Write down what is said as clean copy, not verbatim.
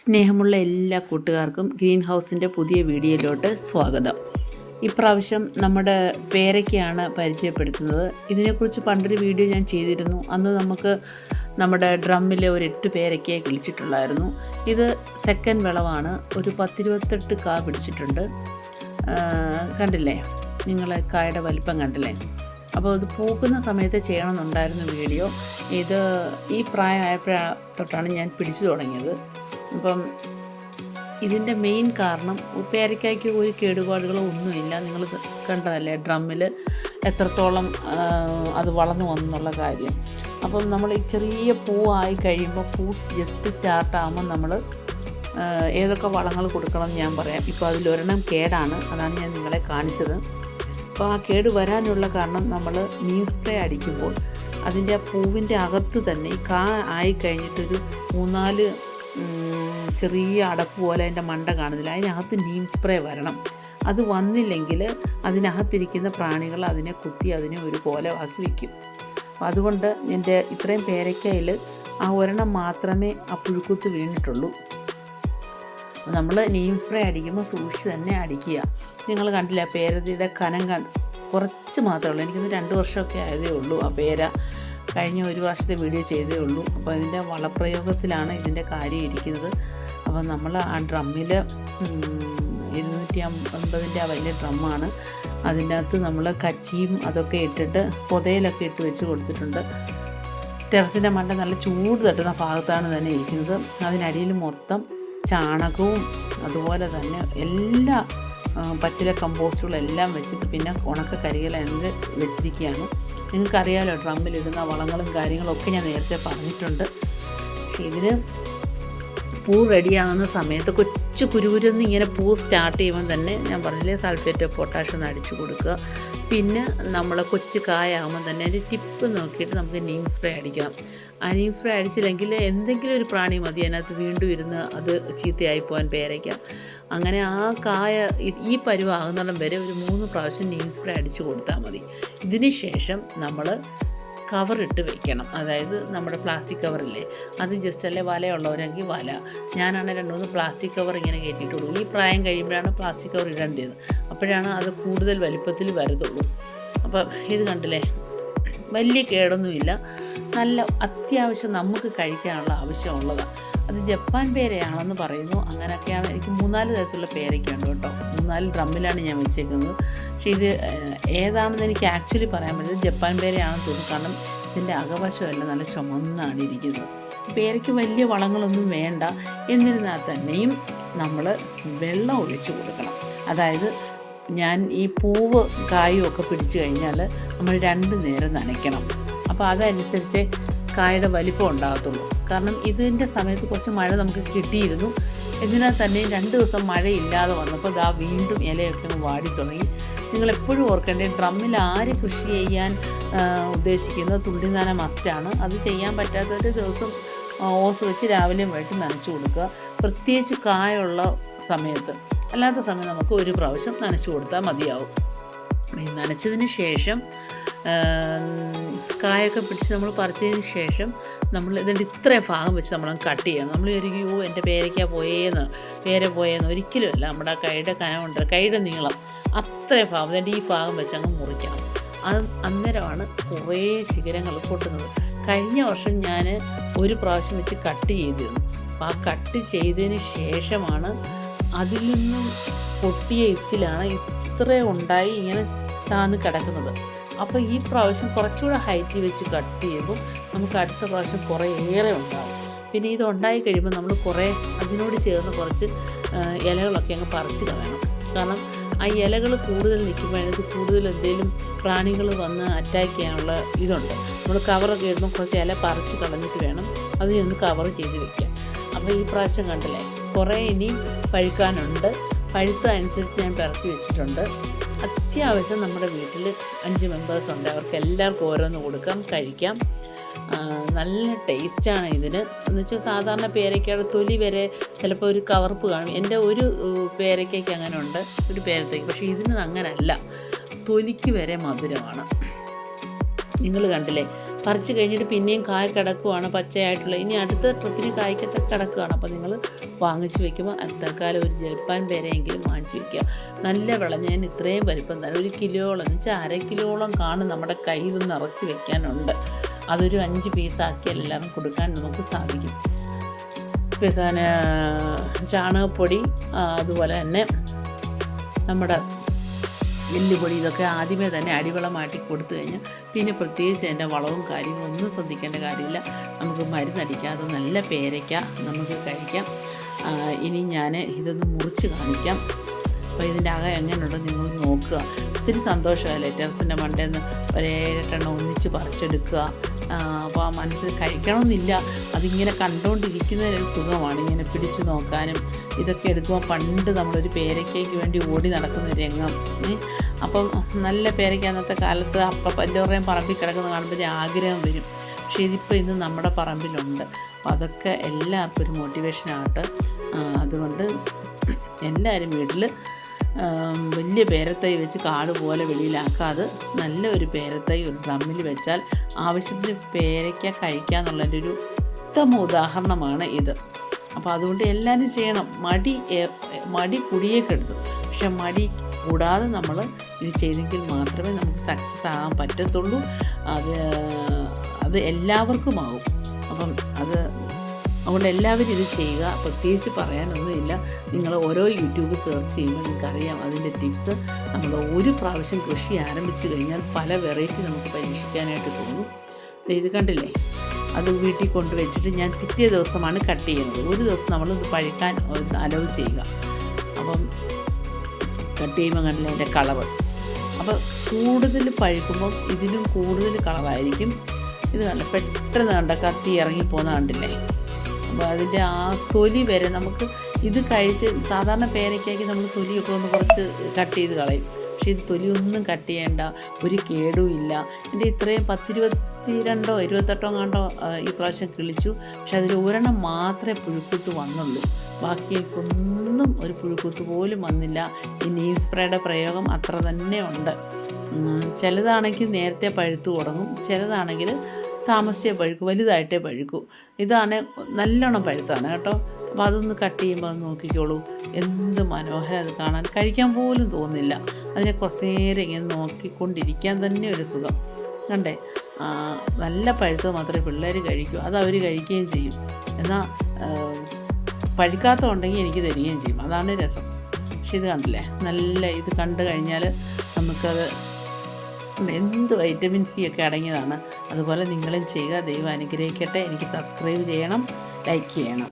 സ്നേഹമുള്ള എല്ലാ കൂട്ടുകാർക്കും ഗ്രീൻ ഹൗസിൻ്റെ പുതിയ വീഡിയോയിലോട്ട് സ്വാഗതം. ഇപ്രാവശ്യം നമ്മുടെ പേരയ്ക്കയാണ് പരിചയപ്പെടുത്തുന്നത്. ഇതിനെക്കുറിച്ച് പണ്ടൊരു വീഡിയോ ഞാൻ ചെയ്തിരുന്നു. അന്ന് നമുക്ക് നമ്മുടെ ഡ്രമ്മിൽ ഒരു 8 പേരയ്ക്കയെ കിളിച്ചിട്ടുള്ളായിരുന്നു. ഇത് സെക്കൻഡ് വിളവാണ്. ഒരു 10-28 കാ പിടിച്ചിട്ടുണ്ട്. കണ്ടില്ലേ, നിങ്ങൾ കായുടെ വലിപ്പം കണ്ടില്ലേ? അപ്പോൾ ഇത് പൂക്കുന്ന സമയത്ത് ചെയ്യണമെന്നുണ്ടായിരുന്നു വീഡിയോ. ഇത് ഈ പ്രായമായപ്പോഴാണ് ഞാൻ പിടിച്ചു തുടങ്ങിയത്. അപ്പം ഇതിൻ്റെ മെയിൻ കാരണം പേരയ്ക്കായ്ക്ക് ഒരു കേടുപാടുകളോ ഒന്നുമില്ല. നിങ്ങൾ കണ്ടതല്ലേ ഡ്രമ്മിൽ എത്രത്തോളം അത് വളർന്നു വന്നെന്നുള്ള കാര്യം. അപ്പം നമ്മൾ ഈ ചെറിയ പൂവായി കഴിയുമ്പോൾ പൂ ജസ്റ്റ് സ്റ്റാർട്ടാകുമ്പോൾ നമ്മൾ ഏതൊക്കെ വളങ്ങൾ കൊടുക്കണം ഞാൻ പറയാം. ഇപ്പോൾ അതിലൊരെണ്ണം കേടാണ്, അതാണ് ഞാൻ നിങ്ങളെ കാണിച്ചത്. അപ്പോൾ ആ കേട് വരാനുള്ള കാരണം നമ്മൾ നീം സ്പ്രേ അടിക്കുമ്പോൾ അതിൻ്റെ ആ പൂവിൻ്റെ അകത്ത് തന്നെ ഈ കാ ആയി കഴിഞ്ഞിട്ടൊരു 3-4 ചെറിയ അടപ്പ് പോലെ അതിൻ്റെ മണ്ട കാണുന്നില്ല, അതിനകത്ത് നീം സ്പ്രേ വരണം. അത് വന്നില്ലെങ്കിൽ അതിനകത്തിരിക്കുന്ന പ്രാണികൾ അതിനെ കുത്തി അതിനെ ഒരു കോലമാക്കി വയ്ക്കും. അപ്പോൾ അതുകൊണ്ട് എൻ്റെ ഇത്രയും പേരയ്ക്കയിൽ ആ ഒരെണ്ണം മാത്രമേ ആ പുഴുക്കുത്ത് വീണിട്ടുള്ളൂ. നമ്മൾ നീം സ്പ്രേ അടിക്കുമ്പോൾ സൂക്ഷിച്ച് തന്നെ അടിക്കുക. നിങ്ങൾ കണ്ടില്ല, പേരയുടെ കനം കുറച്ച് മാത്രമേ ഉള്ളൂ. എനിക്കിന്ന് 2 വർഷമൊക്കെ ആയതേ ഉള്ളൂ. ആ പേര കഴിഞ്ഞ 1 വർഷത്തെ വീഡിയോ ചെയ്തേ ഉള്ളൂ. അപ്പോൾ ഇതിൻ്റെ വളപ്രയോഗത്തിലാണ് ഇതിൻ്റെ കാര്യം ഇരിക്കുന്നത്. അപ്പോൾ നമ്മൾ ആ ഡ്രമ്മിൽ 250-ൻ്റെ ആ വലിയ ഡ്രമ്മാണ്. അതിൻ്റെ അകത്ത് നമ്മൾ കച്ചിയും അതൊക്കെ ഇട്ടിട്ട് പുതയിലൊക്കെ ഇട്ട് വെച്ച് കൊടുത്തിട്ടുണ്ട്. ടെറസിൻ്റെ മണ്ട നല്ല ചൂട് തട്ടുന്ന ഭാഗത്താണ് തന്നെ ഇരിക്കുന്നത്. അതിനടിയിൽ മൊത്തം ചാണകവും അതുപോലെ തന്നെ എല്ലാ പച്ചില കമ്പോസ്റ്റുകളെല്ലാം വെച്ചിട്ട് പിന്നെ ഉണക്ക കരികലത് വെച്ചിരിക്കുകയാണ്. നിങ്ങൾക്കറിയാമല്ലോ, ഡ്രമ്മിലിടുന്ന വളങ്ങളും കാര്യങ്ങളൊക്കെ ഞാൻ നേരത്തെ പറഞ്ഞിട്ടുണ്ട്. പക്ഷേ ഇതിന് പൂ റെഡിയാകുന്ന സമയത്ത് കൊച്ചു കുരുകുരുന്ന് ഇങ്ങനെ പൂ സ്റ്റാർട്ട് ചെയ്യുമ്പോൾ തന്നെ ഞാൻ പറഞ്ഞില്ലേ, സൾഫേറ്റ് ഓഫ് പൊട്ടാഷ് ഒന്ന് അടിച്ചു കൊടുക്കുക. പിന്നെ നമ്മൾ കൊച്ചു കായാകുമ്പോൾ തന്നെ അതിൻ്റെ ടിപ്പ് നോക്കിയിട്ട് നമുക്ക് നീം സ്പ്രേ അടിക്കണം. ആ നീം സ്പ്രേ അടിച്ചില്ലെങ്കിൽ എന്തെങ്കിലും ഒരു പ്രാണി മതി അതിനകത്ത് വീണ്ടും ഇരുന്ന് അത് ചീത്തയായി പോകാൻ പേരയ്ക്കാം. അങ്ങനെ ആ കായ ഈ പരുവാകുന്നിടം വരെ ഒരു 3 പ്രാവശ്യം നീം സ്പ്രേ അടിച്ചു കൊടുത്താൽ മതി. ഇതിന് ശേഷം നമ്മൾ കവറിട്ട് വയ്ക്കണം. അതായത് നമ്മുടെ പ്ലാസ്റ്റിക് കവറില്ലേ, അത് ജസ്റ്റ് അല്ലേ വലയുള്ളവരെങ്കിൽ വല. ഞാനാണ് 2-3 പ്ലാസ്റ്റിക് കവർ ഇങ്ങനെ കയറ്റിയിട്ടുള്ളൂ. ഈ പ്രായം കഴിയുമ്പോഴാണ് പ്ലാസ്റ്റിക് കവർ ഇടേണ്ടത്. അപ്പോഴാണ് അത് കൂടുതൽ വലിപ്പത്തിൽ വരത്തുള്ളൂ. അപ്പം ഇത് കണ്ടില്ലേ, വലിയ കേടൊന്നുമില്ല. നല്ല അത്യാവശ്യം നമുക്ക് കഴിക്കാനുള്ള ആവശ്യമുള്ളതാണ്. അത് ജപ്പാൻ പേരയാണെന്ന് പറയുന്നു. അങ്ങനെയൊക്കെയാണ്. എനിക്ക് 3-4 തരത്തിലുള്ള പേരയ്ക്കുണ്ട് കേട്ടോ. 3-4 ഡ്രമ്മിലാണ് ഞാൻ വെച്ചേക്കുന്നത്. പക്ഷേ ഇത് ഏതാണെന്ന് എനിക്ക് ആക്ച്വലി പറയാൻ പറ്റില്ല. ജപ്പാൻ പേരയാണെന്ന് തോന്നുന്നു. കാരണം ഇതിൻ്റെ അകവശമല്ല നല്ല ചുമന്നാണ് ഇരിക്കുന്നത്. പേരയ്ക്ക് വലിയ വളങ്ങളൊന്നും വേണ്ട. എന്നിരുന്നാൽ തന്നെയും നമ്മൾ വെള്ളം ഒഴിച്ച് കൊടുക്കണം. അതായത് ഞാൻ ഈ പൂവ് കായും ഒക്കെ പിടിച്ചു കഴിഞ്ഞാൽ നമ്മൾ 2 നേരം നനയ്ക്കണം. അപ്പോൾ അതനുസരിച്ച് കായുടെ വലിപ്പം ഉണ്ടാകത്തുള്ളൂ. കാരണം ഇതിൻ്റെ സമയത്ത് കുറച്ച് മഴ നമുക്ക് കിട്ടിയിരുന്നു. എന്നാൽ തന്നെ 2 ദിവസം മഴയില്ലാതെ വന്നപ്പോൾ വീണ്ടും ഇലയൊക്കെ വാടി തുടങ്ങി. നിങ്ങളെപ്പോഴും ഓർക്കേണ്ടത്, ഡ്രമ്മിൽ ആര് കൃഷി ചെയ്യാൻ ഉദ്ദേശിക്കുന്നത് തുള്ളിനന മസ്റ്റാണ്. അത് ചെയ്യാൻ പറ്റാത്തൊരു ദിവസം ഓസ് വെച്ച് രാവിലെയും വൈകിട്ട് നനച്ചു കൊടുക്കുക. പ്രത്യേകിച്ച് കായുള്ള സമയത്ത്. അല്ലാത്ത സമയം നമുക്ക് 1 പ്രാവശ്യം നനച്ചു കൊടുത്താൽ മതിയാവും. നനച്ചതിന് ശേഷം കായൊക്കെ പിടിച്ച് നമ്മൾ പറിച്ചതിന് ശേഷം നമ്മൾ ഇതിൻ്റെ ഇത്രയും ഭാഗം വെച്ച് നമ്മൾ കട്ട് ചെയ്യണം. നമ്മൾ വിചാരിക്കും, എൻ്റെ പേര പോയെന്ന്. ഒരിക്കലുമല്ല. നമ്മുടെ ആ കൈയുടെ കനമുണ്ട്, കൈയുടെ നീളം അത്രയും ഭാഗം ഇതിൻ്റെ ഈ ഭാഗം വെച്ച് അങ്ങ് മുറിക്കണം. അത് അന്നേരമാണ് കുറേ ശിഖരങ്ങൾ പൊട്ടുന്നത്. കഴിഞ്ഞ വർഷം ഞാൻ 1 പ്രാവശ്യം വെച്ച് കട്ട് ചെയ്തിരുന്നു. അപ്പോൾ ആ കട്ട് ചെയ്തതിന് ശേഷമാണ് അതിൽ നിന്നും പൊട്ടിയ ഇത്തിലാണ് ഇത്രയും ഉണ്ടായി ഇങ്ങനെ താന്ന് കിടക്കുന്നത്. അപ്പോൾ ഈ പ്രാവശ്യം കുറച്ചുകൂടെ ഹൈറ്റിൽ വെച്ച് കട്ട് ചെയ്യുമ്പോൾ നമുക്ക് അടുത്ത പ്രാവശ്യം കുറേ ഏറെ ഉണ്ടാകും. പിന്നെ ഇത് ഉണ്ടായി കഴിയുമ്പോൾ നമ്മൾ കുറേ അതിനോട് ചേർന്ന് കുറച്ച് ഇലകളൊക്കെ അങ്ങ് പറിച്ച് കളയണം. കാരണം ആ ഇലകൾ കൂടുതൽ നിൽക്കുമ്പോൾ അതിനകത്ത് കൂടുതൽ എന്തെങ്കിലും പ്രാണികൾ വന്ന് അറ്റാക്ക് ചെയ്യാനുള്ള ഇതുണ്ട്. നമ്മൾ കവറൊക്കെ ഇടുമ്പോൾ കുറച്ച് ഇല പറിച്ച് കളഞ്ഞിട്ട് വേണം അത് ഒന്ന് കവർ ചെയ്ത് വയ്ക്കാം. അപ്പോൾ ഈ പ്രാവശ്യം കണ്ടില്ലേ, കുറേ ഇനി പഴുക്കാനുണ്ട്. പഴുത്ത അനുസരിച്ച് ഞാൻ പിറക്കി വെച്ചിട്ടുണ്ട്. അത്യാവശ്യം നമ്മുടെ വീട്ടിൽ 5 മെമ്പേഴ്സ് ഉണ്ട്. അവർക്ക് എല്ലാവർക്കും ഓരോന്ന് കൊടുക്കാം, കഴിക്കാം. നല്ല ടേസ്റ്റാണ് ഇതിന്. എന്ന് വെച്ചാൽ സാധാരണ പേരയ്ക്കയുടെ തൊലി വരെ ചിലപ്പോൾ ഒരു കവർപ്പ് കാണും. എൻ്റെ ഒരു പേരയ്ക്കയ്ക്ക് അങ്ങനെ ഉണ്ട്, ഒരു പേരത്തേക്ക്. പക്ഷേ ഇതിന് അങ്ങനല്ല, തൊലിക്ക് വരെ മധുരമാണ്. നിങ്ങൾ കണ്ടില്ലേ, പറിച്ച് കഴിഞ്ഞിട്ട് പിന്നെയും കായ കിടക്കുവാണ് പച്ചയായിട്ടുള്ള. ഇനി അടുത്ത ട്രിപ്പിന് കായ്ക്കത്തെ കിടക്കുകയാണ്. അപ്പോൾ നിങ്ങൾ വാങ്ങിച്ച് വെക്കുമ്പോൾ തൽക്കാലം ഒരു ജൽപ്പാൻ പേരെയെങ്കിലും വാങ്ങിച്ച് വയ്ക്കുക. നല്ല വിളഞ്ഞതിന് ഇത്രയും വലിപ്പം തന്നെ 1 കിലോളം എന്ന് വെച്ചാൽ 1/2 കിലോളം കാണും നമ്മുടെ കയ്യിൽ നിറച്ച് വെക്കാനുണ്ട്. അതൊരു 5 പീസാക്കിയാൽ എല്ലാവരും കൊടുക്കാൻ നമുക്ക് സാധിക്കും. പിന്നെ ചാണകപ്പൊടി, അതുപോലെ തന്നെ നമ്മുടെ എല്ലുപൊടി, ഇതൊക്കെ ആദ്യമേ തന്നെ അടിവളമാട്ടി കൊടുത്തു കഴിഞ്ഞാൽ പിന്നെ പ്രത്യേകിച്ച് അതിൻ്റെ വളവും കാര്യങ്ങളൊന്നും ശ്രദ്ധിക്കേണ്ട കാര്യമില്ല. നമുക്ക് മരുന്നടിക്കാതെ നല്ല പേരയ്ക്ക നമുക്ക് കഴിക്കാം. ഇനി ഞാൻ ഇതൊന്ന് മുറിച്ച് കാണിക്കാം. അപ്പോൾ ഇതിൻ്റെ അകം എങ്ങനെയുണ്ടോ നിങ്ങൾ നോക്കുക. ഒത്തിരി സന്തോഷമല്ലേ ടെറസിൻ്റെ മണ്ടയിൽ നിന്ന് ഒരേട്ടെണ്ണം ഒന്നിച്ച് പറിച്ചെടുക്കുക. അപ്പോൾ ആ മനസ്സിൽ കഴിക്കണമെന്നില്ല, അതിങ്ങനെ കണ്ടുകൊണ്ടിരിക്കുന്നതിനൊരു സുഖമാണ്. ഇങ്ങനെ പിടിച്ചു നോക്കാനും ഇതൊക്കെ എടുക്കുമ്പോൾ പണ്ട് നമ്മളൊരു പേരയ്ക്കയ്ക്ക് വേണ്ടി ഓടി നടക്കുന്ന രംഗം. അപ്പം നല്ല പേരയ്ക്ക അന്നത്തെ കാലത്ത് എല്ലാവരുടെയും പറമ്പിൽ കിടക്കുന്ന കാണുമ്പോൾ ആഗ്രഹം വരും. പക്ഷേ ഇന്ന് നമ്മുടെ പറമ്പിലുണ്ട്. അപ്പോൾ അതൊക്കെ എല്ലാവർക്കും ഒരു മോട്ടിവേഷനാകട്ടെ. അതുകൊണ്ട് എല്ലാവരും വീട്ടിൽ വലിയ പേരത്തൈ വെച്ച് കാട് പോലെ വെളിയിലാക്കാതെ നല്ല ഒരു പേരത്തൈ ഒരു ഡ്രമ്മിൽ വെച്ചാൽ ആവശ്യത്തിന് പേരയ്ക്ക കഴിക്കുക എന്നുള്ളതിൻ്റെ ഒരു ഉത്തമ ഉദാഹരണമാണ് ഇത്. അപ്പോൾ അതുകൊണ്ട് എല്ലാവരും ചെയ്യണം. മടി കുടിയേക്കെടുത്തു, പക്ഷെ മടി കൂടാതെ നമ്മൾ ഇത് ചെയ്തെങ്കിൽ മാത്രമേ നമുക്ക് സക്സസ് ആകാൻ പറ്റത്തുള്ളൂ. അത് എല്ലാവർക്കുമാകും. അപ്പം അതുകൊണ്ട് എല്ലാവരും ഇത് ചെയ്യുക. പ്രത്യേകിച്ച് പറയാനൊന്നുമില്ല. നിങ്ങൾ ഓരോ യൂട്യൂബ് സെർച്ച് ചെയ്യുമ്പോൾ നിങ്ങൾക്കറിയാം അതിൻ്റെ ടിപ്സ്. നമ്മൾ ഒരു പ്രാവശ്യം കൃഷി ആരംഭിച്ചു കഴിഞ്ഞാൽ പല വെറൈറ്റി നമുക്ക് പരീക്ഷിക്കാനായിട്ട് തോന്നും. ഇത് കണ്ടില്ലേ, അത് വീട്ടിൽ കൊണ്ടുവച്ചിട്ട് ഞാൻ പിറ്റേ ദിവസമാണ് കട്ട് ചെയ്യുന്നത്. ഒരു ദിവസം നമ്മളിത് പഴുക്കാൻ അലോ ചെയ്യുക. അപ്പം കട്ട് ചെയ്യുമ്പോൾ കണ്ടില്ലേ അതിൻ്റെ കളറ്. അപ്പോൾ കൂടുതൽ പഴുക്കുമ്പം ഇതിലും കൂടുതൽ കളറായിരിക്കും. ഇത് കണ്ട പെട്ടെന്ന് കണ്ട കത്തി ഇറങ്ങിപ്പോകുന്ന കണ്ടില്ലേ. അപ്പോൾ അതിൻ്റെ ആ തൊലി വരെ നമുക്ക് ഇത് കഴിച്ച് സാധാരണ പേരയ്ക്കാക്കി നമ്മൾ തൊലിയൊക്കെ ഒന്ന് കുറച്ച് കട്ട് ചെയ്ത് കളയും. പക്ഷേ ഇത് തൊലിയൊന്നും കട്ട് ചെയ്യേണ്ട, ഒരു കേടും ഇല്ല. എൻ്റെ ഇത്രയും 22 28 കണ്ടോ ഈ പ്രാവശ്യം കിളിച്ചു. പക്ഷെ അതിൽ ഒരെണ്ണം മാത്രമേ പുഴുക്കുത്ത് വന്നുള്ളൂ. ബാക്കിയൊന്നും ഒരു പുഴുക്കുത്ത് പോലും വന്നില്ല. ഈ നീം സ്പ്രേയുടെ പ്രയോഗം അത്ര തന്നെ ഉണ്ട്. ചിലതാണെങ്കിൽ നേരത്തെ പഴുത്തു തുടങ്ങും, ചിലതാണെങ്കിൽ താമസിച്ചേ പഴുക്കൂ, വലുതായിട്ടേ പഴുക്കൂ. ഇതാണ് നല്ലോണം പഴുത്താണ് കേട്ടോ. അപ്പോൾ അതൊന്ന് കട്ട് ചെയ്യുമ്പോൾ അത് നോക്കിക്കോളൂ, എന്ത് മനോഹരം അത് കാണാൻ. കഴിക്കാൻ പോലും തോന്നില്ല. അതിനെ കുറച്ച് നേരം ഇങ്ങനെ നോക്കിക്കൊണ്ടിരിക്കാൻ തന്നെ ഒരു സുഖം. കണ്ടേ, നല്ല പഴുത്തത് മാത്രമേ പിള്ളേർ കഴിക്കൂ, അത് അവർ കഴിക്കുകയും ചെയ്യും. എന്നാൽ പഴുക്കാത്ത ഉണ്ടെങ്കിൽ എനിക്ക് തരികയും ചെയ്യും, അതാണ് രസം. പക്ഷെ ഇത് കണ്ടില്ലേ, നല്ല ഇത് കണ്ടു കഴിഞ്ഞാൽ നമുക്കത് എന്ത് വൈറ്റമിൻ സി ഒക്കെ അടങ്ങിയതാണ്. അതുപോലെ നിങ്ങളും ചെയ്യുക. ദൈവം അനുഗ്രഹിക്കട്ടെ. എനിക്ക് സബ്സ്ക്രൈബ് ചെയ്യണം, ലൈക്ക് ചെയ്യണം.